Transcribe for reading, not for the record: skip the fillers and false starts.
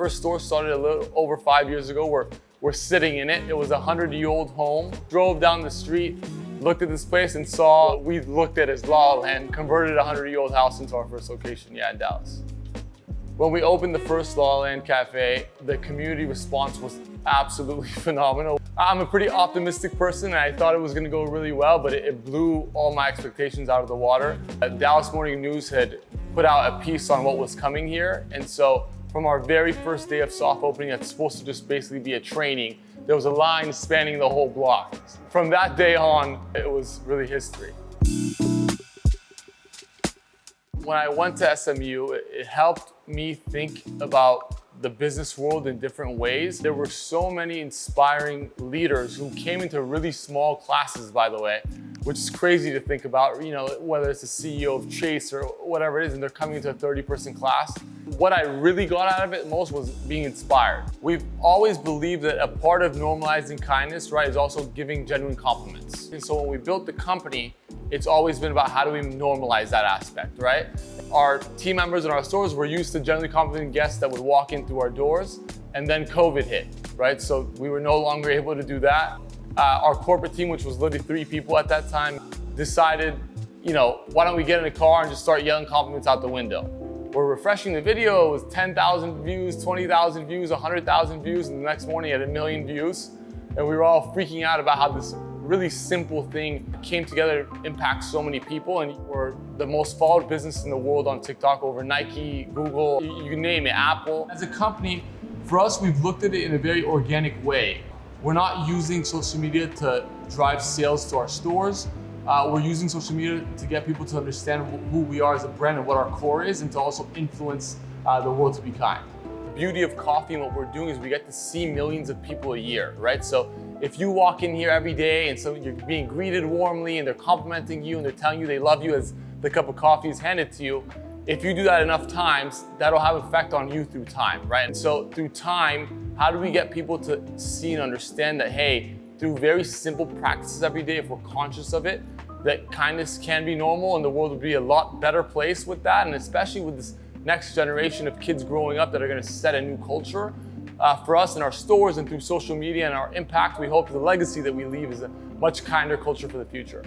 first store started a little over 5 years ago. We're sitting in it. It was a 100-year-old home. Drove down the street, looked at this place and saw we looked at as La La Land, converted a 100-year-old house into our first location, in Dallas. When we opened the first Land Cafe, the community response was absolutely phenomenal. I'm a pretty optimistic person and I thought it was gonna go really well, but it blew all my expectations out of the water. Dallas Morning News had put out a piece on what was coming here. And so from our very first day of soft opening, that's supposed to just basically be a training, there was a line spanning the whole block. From that day on, it was really history. When I went to SMU, it helped me think about the business world in different ways. There were so many inspiring leaders who came into really small classes, by the way, which is crazy to think about, whether it's the CEO of Chase or whatever it is, and they're coming into a 30-person class. What I really got out of it most was being inspired. We've always believed that a part of normalizing kindness, right, is also giving genuine compliments. And so when we built the company, it's always been about how do we normalize that aspect, right? Our team members in our stores were used to genuinely complimenting guests that would walk in through our doors, and then COVID hit, right? So we were no longer able to do that. Our corporate team, which was literally 3 people at that time, decided, why don't we get in a car and just start yelling compliments out the window? We're refreshing the video, it was 10,000 views, 20,000 views, 100,000 views, and the next morning it had 1 million views. And we were all freaking out about how this really simple thing came together to impact so many people, and we're the most followed business in the world on TikTok over Nike, Google, you name it, Apple. As a company, for us, we've looked at it in a very organic way. We're not using social media to drive sales to our stores. We're using social media to get people to understand who we are as a brand and what our core is, and to also influence the world to be kind. The beauty of coffee and what we're doing is we get to see millions of people a year, right? So if you walk in here every day and so you're being greeted warmly and they're complimenting you and they're telling you they love you as the cup of coffee is handed to you, if you do that enough times, that'll have effect on you through time, right? And so through time, how do we get people to see and understand that, hey, through very simple practices every day, if we're conscious of it, that kindness can be normal and the world would be a lot better place with that, and especially with this next generation of kids growing up that are gonna set a new culture. For us in our stores and through social media and our impact, we hope the legacy that we leave is a much kinder culture for the future.